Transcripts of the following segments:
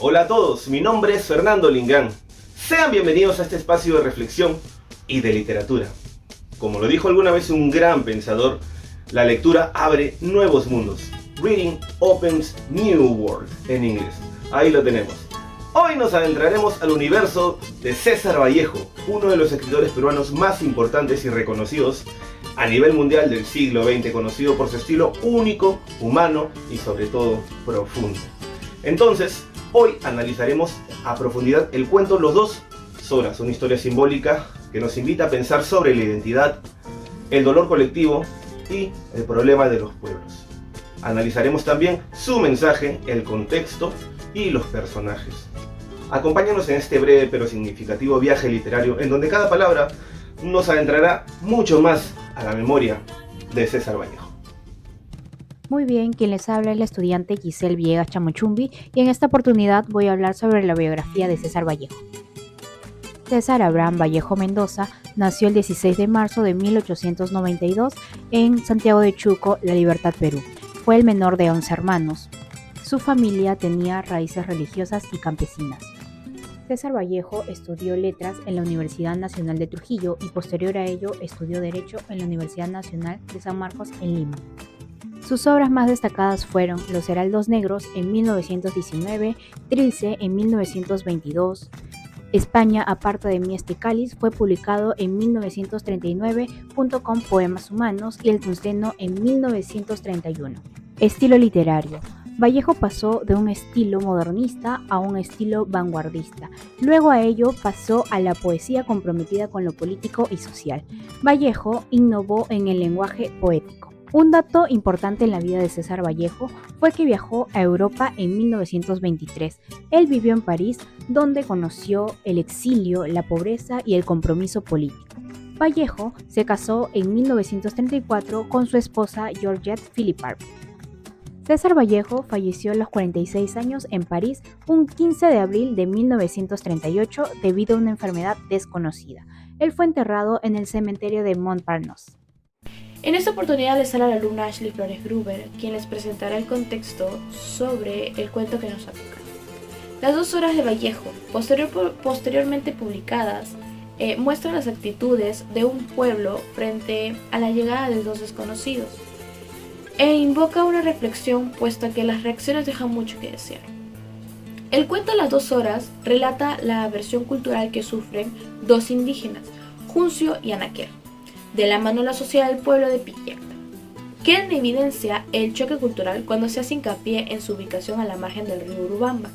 Hola a todos, mi nombre es Fernando Lingán. Sean bienvenidos a este espacio de reflexión y de literatura. Como lo dijo alguna vez un gran pensador, la lectura abre nuevos mundos. Reading opens new world en inglés. Ahí lo tenemos. Hoy nos adentraremos al universo de César Vallejo, uno de los escritores peruanos más importantes y reconocidos a nivel mundial del siglo XX, conocido por su estilo único, humano y sobre todo profundo. Entonces, hoy analizaremos a profundidad el cuento Los Dos Zoras, una historia simbólica que nos invita a pensar sobre la identidad, el dolor colectivo y el problema de los pueblos. Analizaremos también su mensaje, el contexto y los personajes. Acompáñanos en este breve pero significativo viaje literario en donde cada palabra nos adentrará mucho más a la memoria de César Vallejo. Muy bien, quien les habla es la estudiante Giselle Villegas Chamochumbi y en esta oportunidad voy a hablar sobre la biografía de César Vallejo. César Abraham Vallejo Mendoza nació el 16 de marzo de 1892 en Santiago de Chuco, La Libertad, Perú. Fue el menor de 11 hermanos. Su familia tenía raíces religiosas y campesinas. César Vallejo estudió letras en la Universidad Nacional de Trujillo y posterior a ello estudió Derecho en la Universidad Nacional de San Marcos en Lima. Sus obras más destacadas fueron Los Heraldos Negros en 1919, Trilce en 1922, España aparte de mí este cáliz fue publicado en 1939 junto con Poemas Humanos y El Tungsteno en 1931. Estilo literario. Vallejo pasó de un estilo modernista a un estilo vanguardista. Luego a ello pasó a la poesía comprometida con lo político y social. Vallejo innovó en el lenguaje poético. Un dato importante en la vida de César Vallejo fue que viajó a Europa en 1923. Él vivió en París, donde conoció el exilio, la pobreza y el compromiso político. Vallejo se casó en 1934 con su esposa Georgette Philippard. César Vallejo falleció a los 46 años en París un 15 de abril de 1938 debido a una enfermedad desconocida. Él fue enterrado en el cementerio de Montparnasse. En esta oportunidad les habla la alumna Ashley Flores Gruber, quien les presentará el contexto sobre el cuento que nos toca. Las 2 horas de Vallejo, posteriormente publicadas, muestran las actitudes de un pueblo frente a la llegada de 2 desconocidos e invoca una reflexión puesto que las reacciones dejan mucho que desear. El cuento Las 2 horas relata la aversión cultural que sufren 2 indígenas, Juncio y Anaquel, de la mano de la sociedad del pueblo de Piquillacta. Queda en evidencia el choque cultural cuando se hace hincapié en su ubicación a la margen del río Urubamba,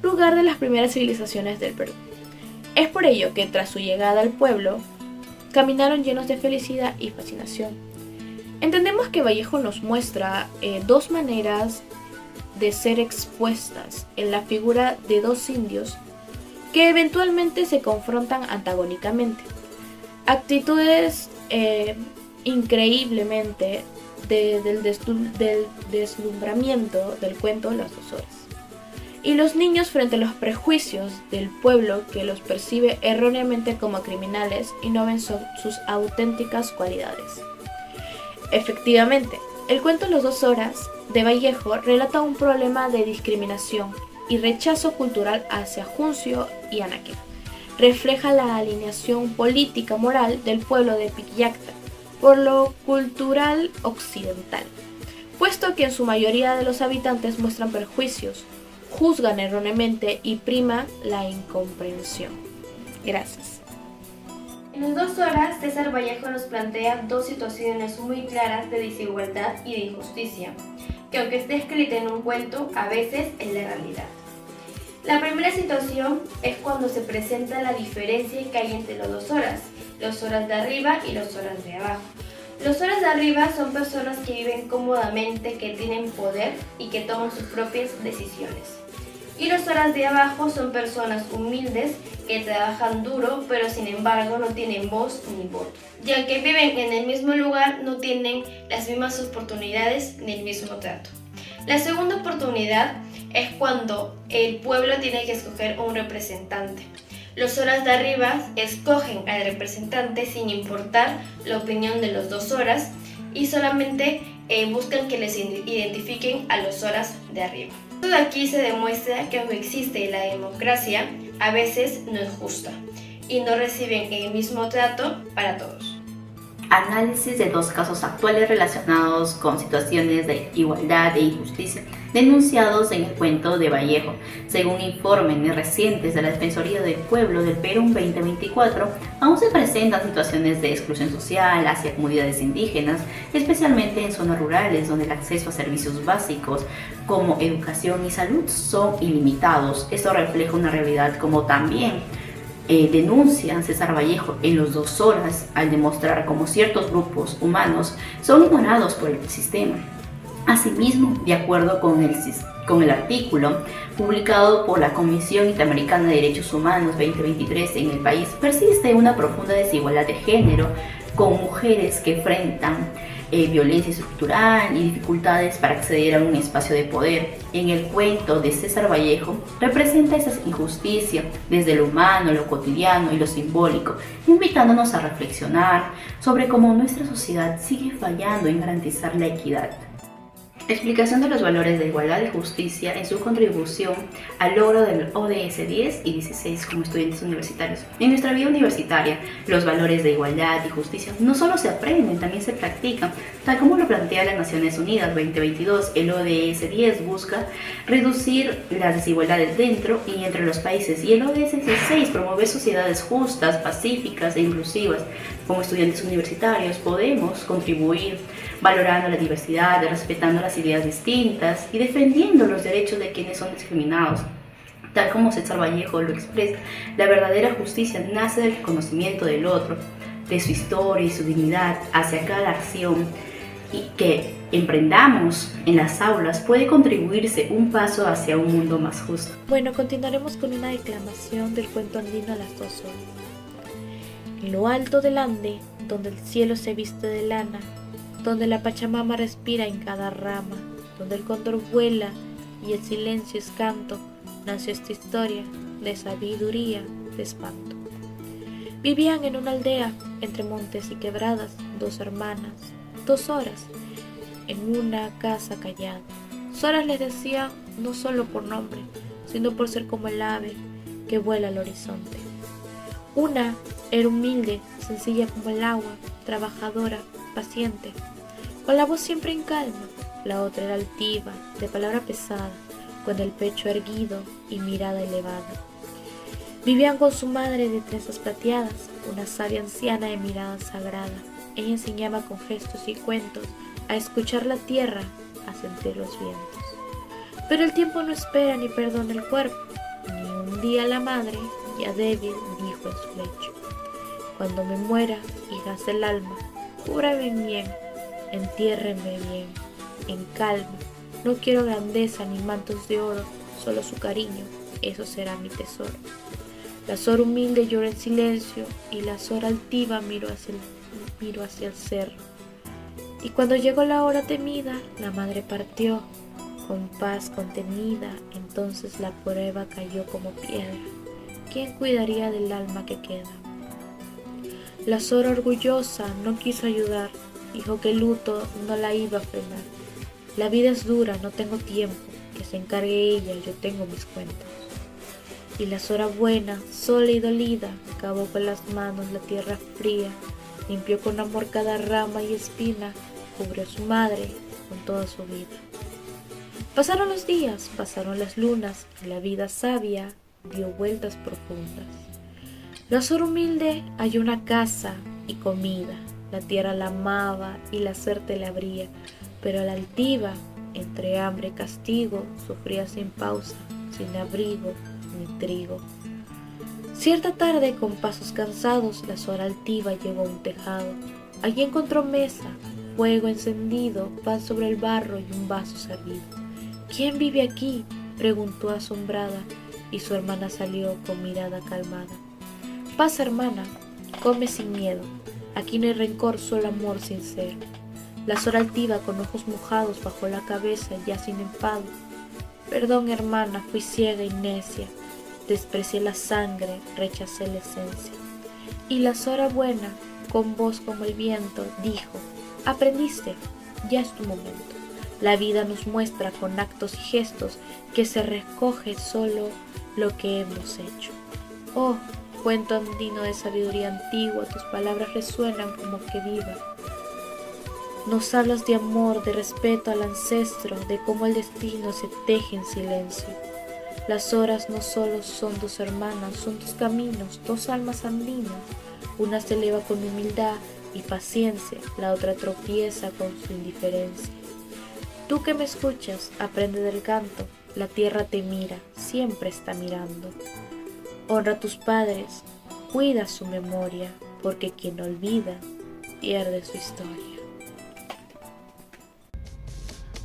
lugar de las primeras civilizaciones del Perú. Es por ello que tras su llegada al pueblo, caminaron llenos de felicidad y fascinación. Entendemos que Vallejo nos muestra 2 maneras de ser expuestas en la figura de 2 indios que eventualmente se confrontan antagónicamente. Actitudes increíblemente del deslumbramiento del cuento Las 2 horas. Y los niños frente a los prejuicios del pueblo que los percibe erróneamente como criminales y no ven sus auténticas cualidades. Efectivamente, el cuento Las 2 horas de Vallejo relata un problema de discriminación y rechazo cultural hacia Juncio y Anaquel. Refleja la alineación política moral del pueblo de Piquillacta por lo cultural occidental, puesto que en su mayoría de los habitantes muestran prejuicios, juzgan erróneamente y prima la incomprensión. Gracias. En Las 2 horas, César Vallejo nos plantea 2 situaciones muy claras de desigualdad y de injusticia, que aunque esté escrita en un cuento, a veces es la realidad. La primera situación es cuando se presenta la diferencia que hay entre las 2 horas, los horas de arriba y los horas de abajo. Los horas de arriba son personas que viven cómodamente, que tienen poder y que toman sus propias decisiones. Y los horas de abajo son personas humildes que trabajan duro, pero sin embargo no tienen voz ni voto. Ya que viven en el mismo lugar, no tienen las mismas oportunidades ni el mismo trato. La segunda oportunidad es cuando el pueblo tiene que escoger un representante. Los horas de arriba escogen al representante sin importar la opinión de los 2 horas y solamente buscan que les identifiquen a los horas de arriba. Todo aquí se demuestra que aunque existe la democracia, a veces no es justa y no reciben el mismo trato para todos. Análisis de 2 casos actuales relacionados con situaciones de igualdad e injusticia denunciados en el cuento de Vallejo. Según informes recientes de la Defensoría del Pueblo del Perú 2024, aún se presentan situaciones de exclusión social hacia comunidades indígenas, especialmente en zonas rurales donde el acceso a servicios básicos como educación y salud son ilimitados. Esto refleja una realidad como también denuncia César Vallejo en los 2 horas al demostrar cómo ciertos grupos humanos son ignorados por el sistema. Asimismo, de acuerdo con el artículo publicado por la Comisión Interamericana de Derechos Humanos 2023 en el país, persiste una profunda desigualdad de género con mujeres que enfrentan violencia estructural y dificultades para acceder a un espacio de poder. En el cuento de César Vallejo representa esa injusticia desde lo humano, lo cotidiano y lo simbólico, invitándonos a reflexionar sobre cómo nuestra sociedad sigue fallando en garantizar la equidad. Explicación de los valores de igualdad y justicia en su contribución al logro del ODS 10 y 16 como estudiantes universitarios. En nuestra vida universitaria, los valores de igualdad y justicia no solo se aprenden, también se practican, tal como lo plantea las Naciones Unidas 2022. El ODS 10 busca reducir las desigualdades dentro y entre los países, y el ODS 16 promover sociedades justas, pacíficas e inclusivas. Como estudiantes universitarios podemos contribuir valorando la diversidad, respetando las ideas distintas y defendiendo los derechos de quienes son discriminados. Tal como César Vallejo lo expresa, la verdadera justicia nace del reconocimiento del otro, de su historia y su dignidad hacia cada acción y que emprendamos en las aulas puede contribuirse un paso hacia un mundo más justo. Bueno, continuaremos con una declamación del cuento andino a las 2 horas. En lo alto del Ande, donde el cielo se viste de lana, donde la Pachamama respira en cada rama, donde el cóndor vuela y el silencio es canto, nació esta historia de sabiduría, de espanto. Vivían en una aldea, entre montes y quebradas, 2 hermanas, 2 horas, en una casa callada. Soras les decía no solo por nombre, sino por ser como el ave que vuela al horizonte. Una era humilde, sencilla como el agua, trabajadora, paciente, con la voz siempre en calma. La otra era altiva, de palabra pesada, con el pecho erguido y mirada elevada. Vivían con su madre de trenzas plateadas, una sabia anciana de mirada sagrada. Ella enseñaba con gestos y cuentos a escuchar la tierra, a sentir los vientos. Pero el tiempo no espera ni perdona el cuerpo, ni un día la madre, ya débil, dijo en su lecho: cuando me muera, hijas del alma, cúbrame bien, entiérrenme bien, en calma. No quiero grandeza ni mantos de oro, solo su cariño, eso será mi tesoro. La Sor humilde llora en silencio y la Sor altiva miró hacia el cerro. Y cuando llegó la hora temida, la madre partió con paz contenida. Entonces la prueba cayó como piedra. ¿Quién cuidaría del alma que queda? La Sor orgullosa no quiso ayudar, dijo que el luto no la iba a frenar. La vida es dura, no tengo tiempo, que se encargue ella, yo tengo mis cuentas. Y la Sora buena, sola y dolida, cavó con las manos la tierra fría, limpió con amor cada rama y espina, cubrió a su madre con toda su vida. Pasaron los días, pasaron las lunas, y la vida sabia dio vueltas profundas. La Sor humilde halló una casa y comida, la tierra la amaba y la suerte la abría, pero la altiva, entre hambre y castigo, sufría sin pausa, sin abrigo ni trigo. Cierta tarde, con pasos cansados, la Sor altiva llegó a un tejado. Allí encontró mesa, fuego encendido, pan sobre el barro y un vaso servido. ¿Quién vive aquí?, preguntó asombrada, y su hermana salió con mirada calmada. Pasa, hermana, come sin miedo, aquí no hay rencor, solo amor sincero. La Sor altiva, con ojos mojados, bajó la cabeza ya sin enfado. Perdón, hermana, fui ciega y necia, desprecié la sangre, rechacé la esencia. Y la Sora buena, con voz como el viento, dijo: aprendiste, ya es tu momento. La vida nos muestra con actos y gestos que se recoge solo lo que hemos hecho. Oh, cuento andino de sabiduría antigua, tus palabras resuenan como que viva. Nos hablas de amor, de respeto al ancestro, de cómo el destino se teje en silencio. Las horas no solo son dos hermanas, son dos caminos, dos almas andinas. Una se eleva con humildad y paciencia, la otra tropieza con su indiferencia. Tú que me escuchas, aprende del canto, la tierra te mira, siempre está mirando. Honra a tus padres, cuida su memoria, porque quien olvida, pierde su historia.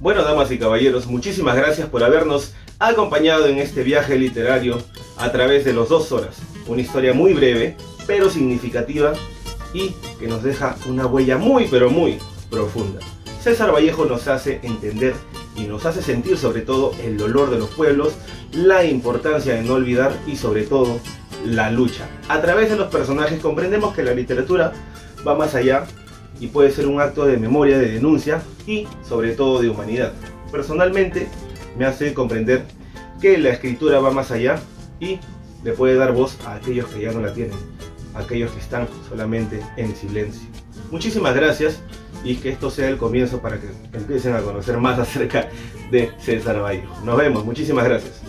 Bueno, damas y caballeros, muchísimas gracias por habernos acompañado en este viaje literario a través de los 2 horas. Una historia muy breve, pero significativa y que nos deja una huella muy, pero muy profunda. César Vallejo nos hace entender y nos hace sentir sobre todo el dolor de los pueblos, la importancia de no olvidar y sobre todo la lucha. A través de los personajes comprendemos que la literatura va más allá y puede ser un acto de memoria, de denuncia y sobre todo de humanidad. Personalmente me hace comprender que la escritura va más allá y le puede dar voz a aquellos que ya no la tienen, a aquellos que están solamente en silencio. Muchísimas gracias y que esto sea el comienzo para que empiecen a conocer más acerca de César Vallejo. Nos vemos, muchísimas gracias.